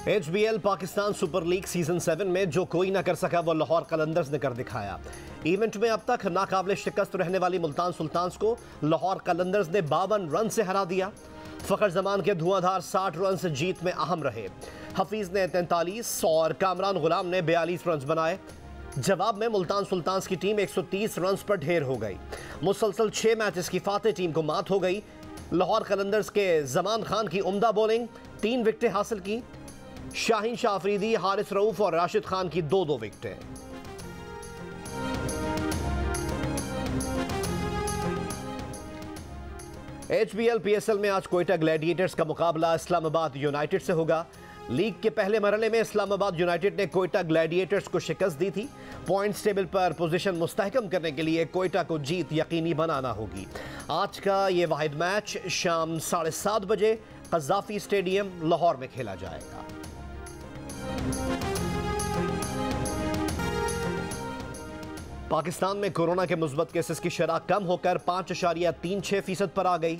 HBL Pakistan super league season 7 में जो कोई ना कर सका वो लाहौर कलंदर्स ने कर दिखाया। इवेंट में अब तक नाकाबिले शिकस्त रहने वाली मुल्तान सुल्तान्स को लाहौर कलंदर्स ने 52 रन से हरा दिया। फ़खर जमान के धुआंधार 60 रन से जीत में अहम रहे। हफीज़ ने 43 और कामरान गुलाम ने 42 रन बनाए। जवाब में मुल्तान सुल्तान्स की टीम 130 रन पर ढेर हो गई। मुसलसल 6 मैचेस की फातेह टीम को मात हो गई। लाहौर कलंदर्स के जमान खान की उम्दा बॉलिंग 3 विकेटें हासिल की। शाहीन शाह अफरीदी, हारिस रऊफ और राशिद खान की 2-2 विकेटें। HBL PSL में आज कोयटा ग्लैडिएटर्स का मुकाबला इस्लामाबाद यूनाइटेड से होगा। लीग के पहले मरहले में इस्लामाबाद यूनाइटेड ने कोयटा ग्लैडिएटर्स को शिकस्त दी थी। पॉइंट्स टेबल पर पोजीशन मुस्तहकम करने के लिए कोयटा को जीत यकीनी बनाना होगी। आज का ये वाहिद मैच शाम 7:30 बजे कज़ाफी स्टेडियम लाहौर में खेला जाएगा। पाकिस्तान में कोरोना के मुस्बत केसेस की शरह कम होकर 5.36% पर आ गई।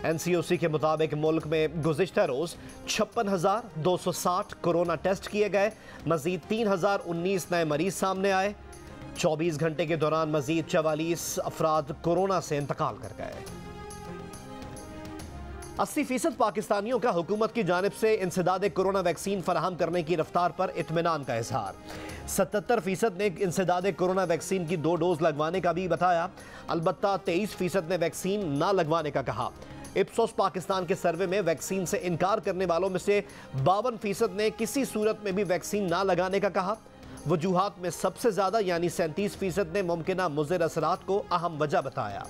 NCOC के मुताबिक मुल्क में गुज़िश्ता रोज़ 56,260 कोरोना टेस्ट किए गए। मजीद 3,019 नए मरीज सामने आए। 24 घंटे के दौरान मजीद 44 अफराद कोरोना से इंतकाल कर गए। 80% पाकिस्तानियों का हुकूमत की जानिब से इंसदाद कोरोना वैक्सीन फराहम करने की रफ्तार पर इत्मीनान का इजहार। 77% ने इंसदाद कोरोना वैक्सीन की 2 डोज लगवाने का भी बताया। अलबत्ता 23% ने वैक्सीन ना लगवाने का कहा। इप्सोस पाकिस्तान के सर्वे में वैक्सीन से इनकार करने वालों में से 52% ने किसी सूरत में भी वैक्सीन ना लगाने का कहा। वजूहात में सबसे ज्यादा यानी 37% ने मुमकिना मुज़िर असरात को अहम वजह बताया।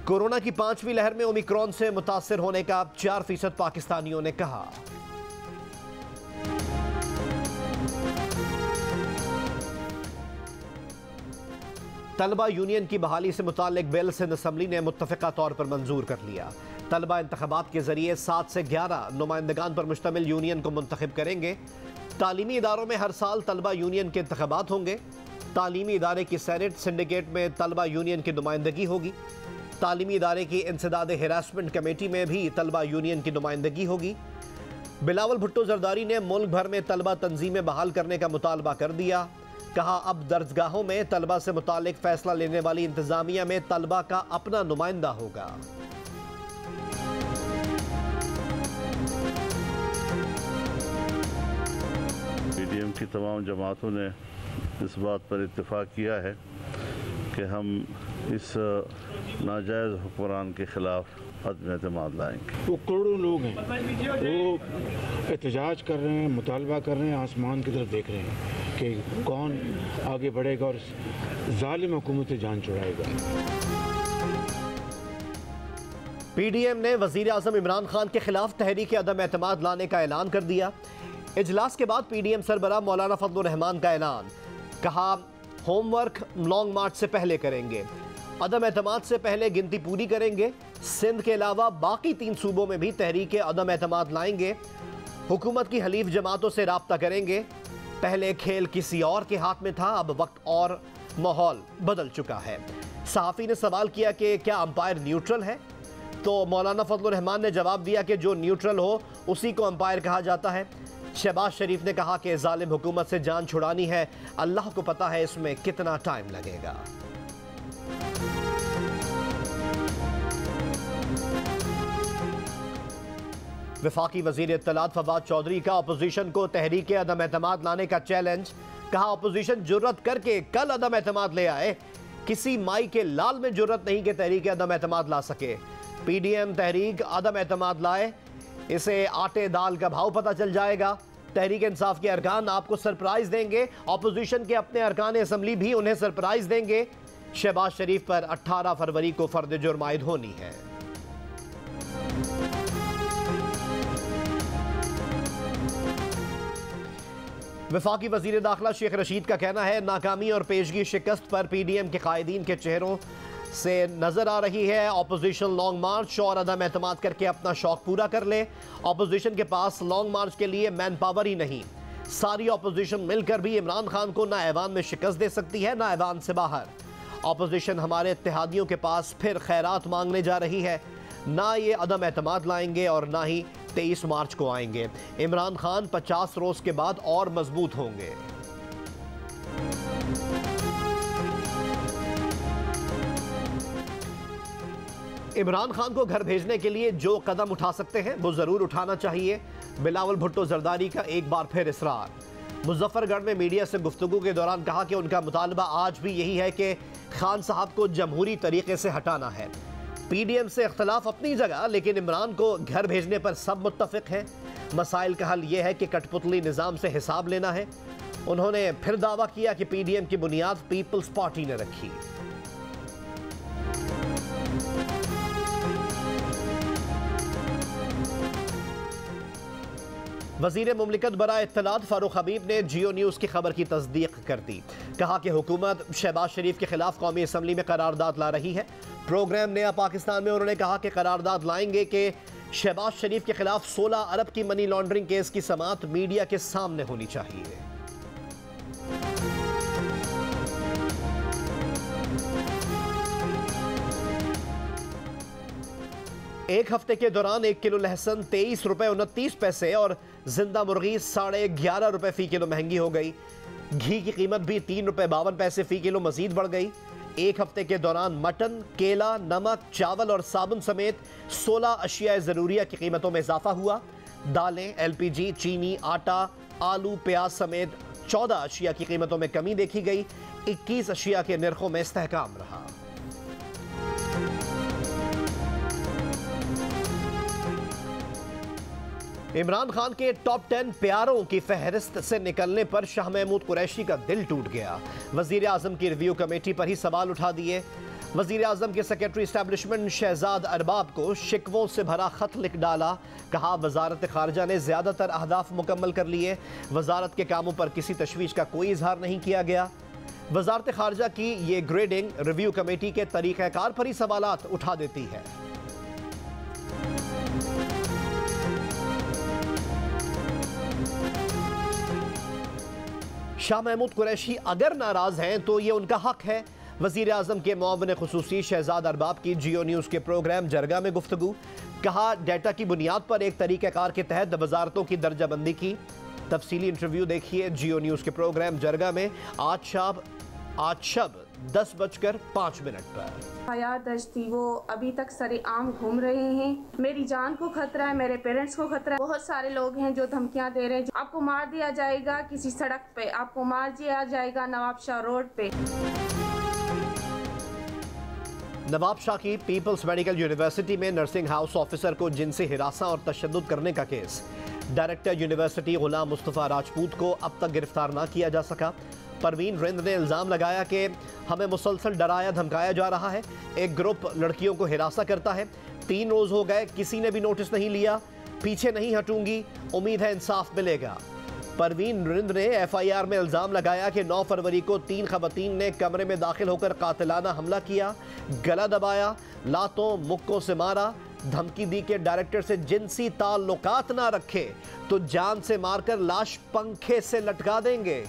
कोरोना की 5वीं लहर में ओमिक्रॉन से मुतासिर होने का 4% पाकिस्तानियों ने कहा। तलबा यूनियन की बहाली से मुताल्लिक बिल सिंध असम्बली ने मुत्तफ़िक़ा तौर पर मंजूर कर लिया। तलबा इंतख़ाबात के जरिए 7 से 11 नुमाइंदगान पर मुश्तमिल यूनियन को मुंतखब करेंगे। तालीमी इदारों में हर साल तलबा यूनियन के इंतख़ाबात होंगे। तालीमी इदारे की सेनेट सिंडिकेट में तलबा यूनियन की नुमाइंदगी होगी। तालीमी इदारे की इंसदाद हिरासमेंट कमेटी में भी तलबा यूनियन की नुमाइंदगी होगी। बिलावल भुट्टो जरदारी ने मुल्क भर में तलबा तंजीमें बहाल करने का मुतालबा कर दिया। कहा अब दर्जगाहों में तलबा से मुतालिक फैसला लेने वाली इंतजामिया में तलबा का अपना नुमाइंदा होगा। PDM की तमाम जमातों ने इस बात पर इत्तेफाक किया है कि हम इस नाजायज़ हुक्मरान के खिलाफ अदम एतमाद लाएंगे। वो करोड़ों लोग हैं, वो एहतजाज कर रहे हैं, मुतालबा कर रहे हैं, आसमान की तरफ देख रहे हैं कि कौन आगे बढ़ेगा और जालिम हुकूमत से जान छुड़ाएगा। PDM ने वज़ीर आज़म इमरान खान के खिलाफ तहरीक अदम एतमाद लाने का ऐलान कर दिया। इजलास के बाद PDM सरबराह मौलाना फजल रहमान का ऐलान। कहा होमवर्क लॉन्ग मार्च से पहले करेंगे, अदम एतमाद से पहले गिनती पूरी करेंगे। सिंध के अलावा बाकी 3 सूबों में भी तहरीक अदम एतमाद लाएंगे। हुकूमत की हलीफ जमातों से राब्ता करेंगे। पहले खेल किसी और के हाथ में था, अब वक्त और माहौल बदल चुका है। सहाफ़ी ने सवाल किया कि क्या अंपायर न्यूट्रल है, तो मौलाना फजल रहमान ने जवाब दिया कि जो न्यूट्रल हो उसी को अंपायर कहा जाता है। शहबाज शरीफ ने कहा कि जालिम हुकूमत से जान छुड़ानी है, अल्लाह को पता है इसमें कितना टाइम लगेगा। वफाकी वज़ीर इत्तलात फवाद चौधरी का अपोजिशन को तहरीक अदम एतमाद लाने का चैलेंज। कहा अपोजिशन जुर्रत करके कल अदम एतमाद ले आए, किसी माई के लाल में जुर्रत नहीं कि तहरीक अदम एतमाद ला सके। PDM तहरीक अदम एतमाद लाए, इसे आटे दाल का भाव पता चल जाएगा। तहरीक इंसाफ के अरकान आपको सरप्राइज देंगे, अपोजिशन के अपने अरकान असम्बली भी उन्हें सरप्राइज देंगे। शहबाज शरीफ पर 18 फरवरी को फर्द जुर्म आयद होनी है। वफाकी वज़ीर दाखिला शेख रशीद का कहना है नाकामी और पेशगी शिकस्त पर PDM के कायदीन के चेहरों से नजर आ रही है। ऑपोजिशन लॉन्ग मार्च और अदम एतमाद करके अपना शौक पूरा कर ले। ऑपोजिशन के पास लॉन्ग मार्च के लिए मैन पावर ही नहीं, सारी ऑपोजिशन मिलकर भी इमरान खान को ना ऐवान में शिकस्त दे सकती है ना ऐवान से बाहर। ऑपोजिशन हमारे इत्तेहादियों के पास फिर खैरात मांगने जा रही है। ना ये अदम एतमाद लाएंगे और ना ही 23 मार्च को आएंगे। इमरान खान 50 रोज के बाद और मजबूत होंगे। इमरान खान को घर भेजने के लिए जो कदम उठा सकते हैं वो जरूर उठाना चाहिए। बिलावल भुट्टो जरदारी का एक बार फिर इसरार। मुजफ्फरगढ़ में मीडिया से गुफ्तगू के दौरान कहा कि उनका मुतालबा आज भी यही है कि खान साहब को जमहूरी तरीके से हटाना है। पीडीएम से इख्तलाफ अपनी जगह, लेकिन इमरान को घर भेजने पर सब मुत्तफिक हैं। मसाइल का हल यह है कि कठपुतली निज़ाम से हिसाब लेना है। उन्होंने फिर दावा किया कि पीडीएम की बुनियाद पीपल्स पार्टी ने रखी। वज़ीर मुमलिकत बराए इत्तलात फारूक हबीब ने जियो न्यूज़ की खबर की तस्दीक कर दी। कहा कि हुकूमत शहबाज शरीफ के खिलाफ कौमी असम्बली में करारदाद ला रही है। प्रोग्राम नया पाकिस्तान में उन्होंने कहा कि करारदाद लाएंगे कि शहबाज शरीफ के खिलाफ 16 अरब की मनी लॉन्ड्रिंग केस की समाअत मीडिया के सामने होनी चाहिए। एक हफ्ते के दौरान 1 किलो लहसुन 23 रुपए 29 पैसे और जिंदा मुर्गी 11.5 रुपए फी किलो महंगी हो गई। घी की कीमत भी 3 रुपए 52 पैसे फी किलो मजीद बढ़ गई। एक हफ्ते के दौरान मटन, केला, नमक, चावल और साबुन समेत 16 अशिया ज़रूरिया की कीमतों में इजाफा हुआ। दालें, LPG, चीनी, आटा, आलू, प्याज समेत 14 अशिया की कीमतों में कमी देखी गई। 21 अशिया के निर्खों में इस्तेहकाम रहा। इमरान खान के टॉप 10 प्यारों की फहरिस्त से निकलने पर शाह महमूद कुरैशी का दिल टूट गया। वजीर आजम की रिव्यू कमेटी पर ही सवाल उठा दिए। वजीर आजम के सेक्रेटरी इस्टेब्लिशमेंट शहजाद अरबाब को शिकवों से भरा खत लिख डाला। कहा वजारत खारजा ने ज्यादातर अहदाफ मुकम्मल कर लिए। वजारत के कामों पर किसी तशवीश का कोई इजहार नहीं किया गया। वजारत खारजा की ये ग्रेडिंग रिव्यू कमेटी के तरीक़ाकार पर ही सवालात उठा देती है। शाह महमूद कुरैशी अगर नाराज हैं तो ये उनका हक है। वजीर आजम के मुआविन खुसूसी शहजाद अरबाब की जियो न्यूज़ के प्रोग्राम जरगा में गुफ्तगू। कहा डेटा की बुनियाद पर एक तरीक़ाकार के तहत वजारतों की दर्जाबंदी की। तफसीली इंटरव्यू देखिए जियो न्यूज़ के प्रोग्राम जरगा में आज शब 10:05 पर। हयात दर्ज थी, वो अभी तक सरेआम घूम रहे हैं। मेरी जान को खतरा है, मेरे पेरेंट्स को खतरा है। बहुत सारे लोग हैं जो धमकियां दे रहे हैं, आपको मार दिया जाएगा किसी सड़क पे, आपको मार दिया जाएगा नवाबशाह रोड पे। नवाबशाह की पीपल्स मेडिकल यूनिवर्सिटी में नर्सिंग हाउस ऑफिसर को जिनसी हिरासा और तशद्दुद करने का केस। डायरेक्टर यूनिवर्सिटी गुलाम मुस्तफ़ा राजपूत को अब तक गिरफ्तार ना किया जा सका। परवीन रिंद ने इल्ज़ाम लगाया कि हमें मुसलसल डराया धमकाया जा रहा है। एक ग्रुप लड़कियों को हिरासा करता है। 3 रोज़ हो गए, किसी ने भी नोटिस नहीं लिया। पीछे नहीं हटूंगी, उम्मीद है इंसाफ मिलेगा। परवीन रिंद ने FIR में इल्ज़ाम लगाया कि 9 फरवरी को 3 ख़वातीन ने कमरे में दाखिल होकर कातिलाना हमला किया, गला दबाया, लातों मुक्कों से मारा, धमकी दी कि डायरेक्टर से जिनसी ताल्लुकात ना रखे तो जान से मारकर लाश पंखे से लटका देंगे।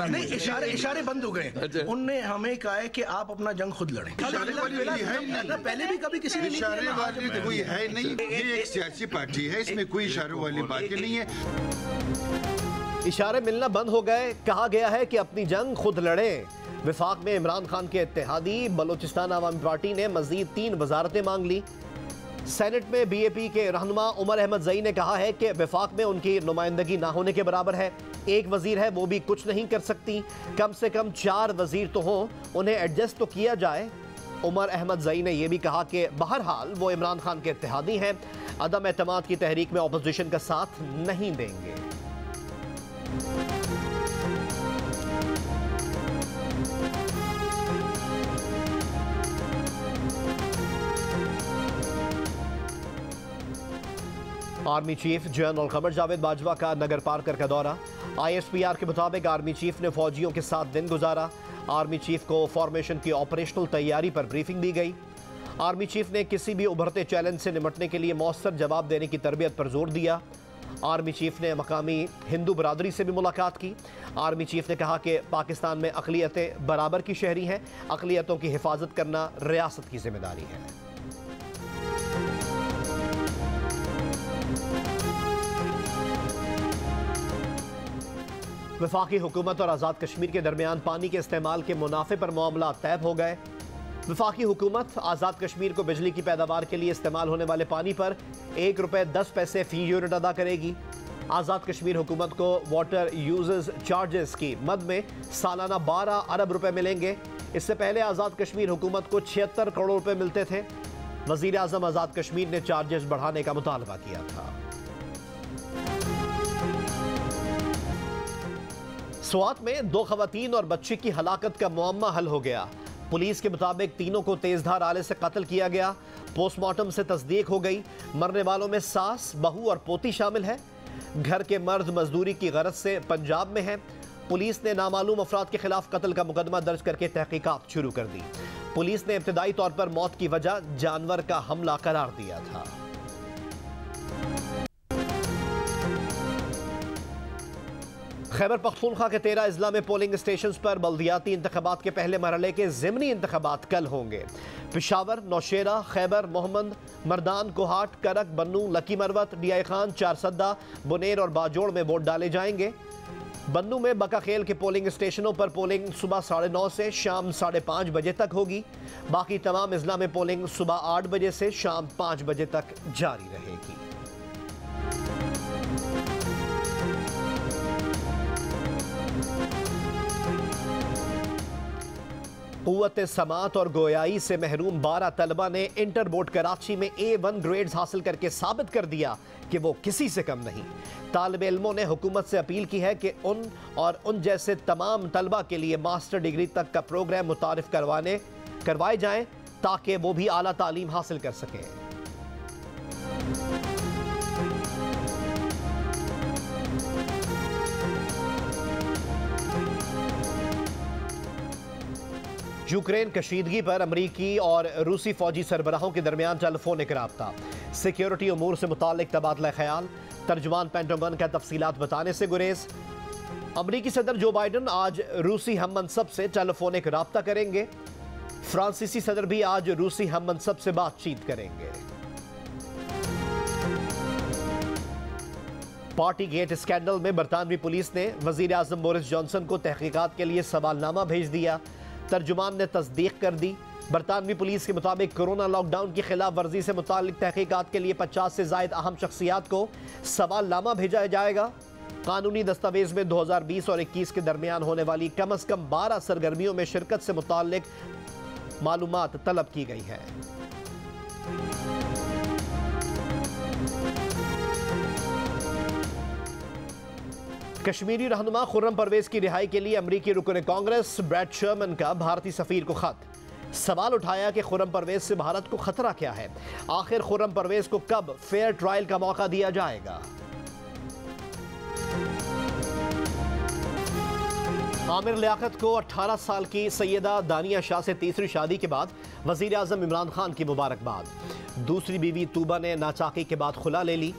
नहीं, इशारे बंद हो गए। उनने हमें कहा है कि आप अपना जंग खुद लड़ें। पहले भी कभी किसी ने इशारे वाली कोई है नहीं। ये एक सियासी पार्टी है, इसमें कोई इशारों वाली बातें नहीं है। इशारे मिलना बंद हो गए। कहा गया है कि अपनी जंग खुद लड़ें। विफाक में इमरान खान के इत्तेहादी बलोचिस्तान आवामी पार्टी ने मजीद 3 वजारतें मांग ली। सेनेट में BAP के रहनुमा उमर अहमद ज़ई ने कहा है कि विफाक में उनकी नुमाइंदगी ना होने के बराबर है। एक वजीर है, वो भी कुछ नहीं कर सकती। कम से कम 4 वजीर तो हों, उन्हें एडजस्ट तो किया जाए। उमर अहमद ज़ई ने यह भी कहा कि बहरहाल वो इमरान खान के इत्तेहादी हैं, अदम एतमाद की तहरीक में अपोजिशन का साथ नहीं देंगे। Army chief general Qamar Javed Bajwa का नगर पार्कर का दौरा। ISPR के मुताबिक आर्मी चीफ ने फौजियों के साथ दिन गुजारा। आर्मी चीफ को फॉर्मेशन की ऑपरेशनल तैयारी पर ब्रीफिंग दी गई। आर्मी चीफ ने किसी भी उभरते चैलेंज से निपटने के लिए मौसर जवाब देने की तरबियत पर जोर दिया। आर्मी चीफ ने मकामी हिंदू बरादरी से भी मुलाकात की। आर्मी चीफ ने कहा कि पाकिस्तान में अक़लियतें बराबर की शहरी हैं, अक़लियतों की हिफाजत करना रियासत की जिम्मेदारी है। वफाकी हुकूमत और आज़ाद कश्मीर के दरमियान पानी के इस्तेमाल के मुनाफे पर मामला तय हो गए। वफाकी हुकूमत आज़ाद कश्मीर को बिजली की पैदावार के लिए इस्तेमाल होने वाले पानी पर ₹1.10 फी यूनिट अदा करेगी। आज़ाद कश्मीर हुकूमत को वाटर यूजर्स चार्जेस की मद में सालाना 12 अरब रुपए मिलेंगे। इससे पहले आज़ाद कश्मीर हुकूमत को 76 करोड़ रुपए मिलते थे। वज़ीर आज़म आज़ाद कश्मीर ने चार्जेस बढ़ाने का मुतालबा किया था। स्वात में 2 खवातीन और बच्ची की हलाकत का मुअम्मा हल हो गया। पुलिस के मुताबिक तीनों को तेजधार आले से कत्ल किया गया। पोस्टमार्टम से तस्दीक हो गई। मरने वालों में सास, बहू और पोती शामिल है। घर के मर्द मजदूरी की गरज से पंजाब में है। पुलिस ने नामालूम अफराद के खिलाफ कत्ल का मुकदमा दर्ज करके तहकीकात शुरू कर दी। पुलिस ने इब्तदाई तौर पर मौत की वजह जानवर का हमला करार दिया था। खैबर पख्तूनख्वा के 13 अजला में पोलिंग स्टेशन पर बल्दियाती इंतखाबात के पहले मरहले के ज़िमनी इंतखाबात कल होंगे। पिशावर, नौशेरा, खैबर, मोहम्मद, मर्दान, कोहाट, करक, बन्नू, लकी मरवत, डीआई खान, चारसद्दा, बुनेर और बाजोड़ में वोट डाले जाएंगे। बन्नू में बकाखेल के पोलिंग स्टेशनों पर पोलिंग सुबह 9:30 से शाम 5:30 बजे तक होगी। बाकी तमाम अजला में पोलिंग सुबह 8 बजे से शाम 5 बजे तक जारी रहेगी। क़ुव्वत समात और गोयाई से महरूम 12 तलबा ने इंटर बोर्ड कराची में A1 ग्रेड्स हासिल करके साबित कर दिया कि वो किसी से कम नहीं। तालिब इल्मों ने हुकूमत से अपील की है कि उन जैसे तमाम तलबा के लिए मास्टर डिग्री तक का प्रोग्राम मुतारिफ करवाए जाएं ताकि वो भी आला तालीम हासिल कर सकें। यूक्रेन कशीदगी पर अमरीकी और रूसी फौजी सरबराहों के दरमियान टेलीफोनिक राब्ता। सिक्योरिटी उमूर से मुतालिक तबादला ख्याल। तर्जुमान पेंटागन का तफसीलात बताने से गुरेज। अमरीकी सदर जो बाइडन आज रूसी हम मनसब से टेलीफोनिक राब्ता करेंगे। फ्रांसीसी सदर भी आज रूसी हम मनसब से बातचीत करेंगे। पार्टी गेट स्कैंडल में बरतानवी पुलिस ने वजीर आजम बोरिस जॉनसन को तहकीकात के लिए सवालनामा भेज दिया। तर्जुमान ने तस्दीक कर दी। बरतानवी पुलिस के मुताबिक कोरोना लॉकडाउन की खिलाफ वर्जी से मुतालिक तहकीकात के लिए 50 से ज़ायद अहम शख्सियात को सवालनामा भेजा जाएगा। कानूनी दस्तावेज में 2020 और 21 के दरमियान होने वाली कम अज़ कम 12 सरगर्मियों में शिरकत से मुतालिक मालूमात तलब की गई है। कश्मीरी रहनुमा खुर्रम परवेज की रिहाई के लिए अमरीकी रुकन कांग्रेस ब्रैड शर्मन का भारतीय सफीर को खत। सवाल उठाया कि खुर्रम परवेज से भारत को खतरा क्या है। आखिर खुर्रम परवेज को कब फेयर ट्रायल का मौका दिया जाएगा। आमिर लियाकत को 18 साल की सैयदा दानिया शाह से तीसरी शादी के बाद वजीर आजम इमरान खान की मुबारकबाद। दूसरी बीवी तूबा ने नाचाकी के बाद खुला ले ली।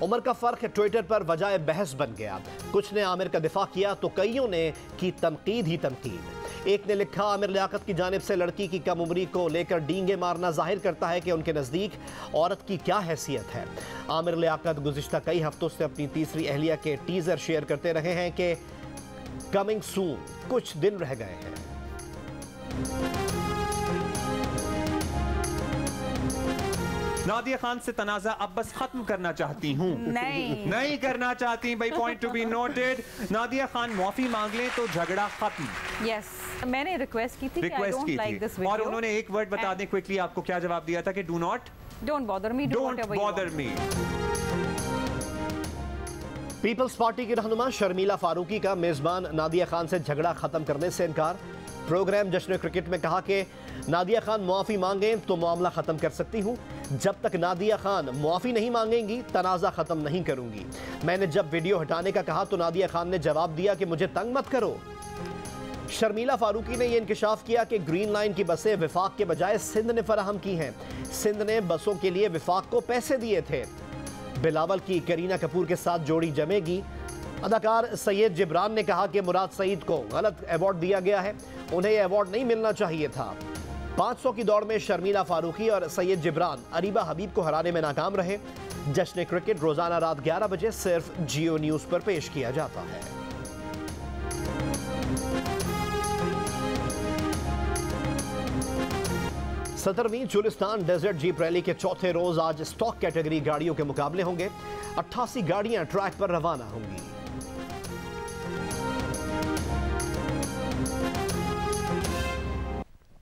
उम्र का फर्क ट्विटर पर वजह बहस बन गया। कुछ ने आमिर का दिफा किया तो कईयों ने की तनकीद ही तनकीद। एक ने लिखा, आमिर लियाकत की जानिब से लड़की की कम उम्री को लेकर डींगे मारना जाहिर करता है कि उनके नज़दीक औरत की क्या हैसियत है। आमिर लियाकत गुज़िश्ता कई हफ्तों से अपनी तीसरी अहलिया के टीज़र शेयर करते रहे हैं कि कमिंग सून, कुछ दिन रह गए हैं। नादिया खान से तनाज़ा अब बस खत्म करना चाहती हूँ। नहीं करना चाहती भाई, point to be noted. Nadia Khan माफी मांग लें तो झगड़ा खत्म। यस, मैंने रिक्वेस्ट की थी और उन्होंने एक वर्ड बता दें क्विकली, आपको क्या जवाब दिया था कि don't bother me. Peoples party की रहनुमा शर्मिला फारूकी का मेजबान नादिया खान से झगड़ा खत्म करने से इनकार। प्रोग्राम जश्न क्रिकेट में कहा कि नादिया खान मुआफ़ी मांगें तो मामला ख़त्म कर सकती हूँ। जब तक नादिया खान मुआफ़ी नहीं मांगेंगी तनाज़ा ख़त्म नहीं करूँगी। मैंने जब वीडियो हटाने का कहा तो नादिया खान ने जवाब दिया कि मुझे तंग मत करो। शर्मिला फारूकी ने यह इंकशाफ किया कि ग्रीन लाइन की बसें विफाक के बजाय सिंध ने फराहम की हैं। सिंध ने बसों के लिए विफाक को पैसे दिए थे। बिलावल की करीना कपूर के साथ जोड़ी जमेगी। अदाकार सैयद जिब्रान ने कहा कि मुराद सईद को गलत अवार्ड दिया गया है, उन्हें यह अवार्ड नहीं मिलना चाहिए था। 500 की दौड़ में शर्मिला फारूकी और सैयद जिब्रान अरीबा हबीब को हराने में नाकाम रहे। जश्न क्रिकेट रोजाना रात 11 बजे सिर्फ जियो न्यूज पर पेश किया जाता है। 17वीं चुलिस्तान डेजर्ट जीप रैली के चौथे रोज आज स्टॉक कैटेगरी गाड़ियों के मुकाबले होंगे। 88 गाड़ियां ट्रैक पर रवाना होंगी।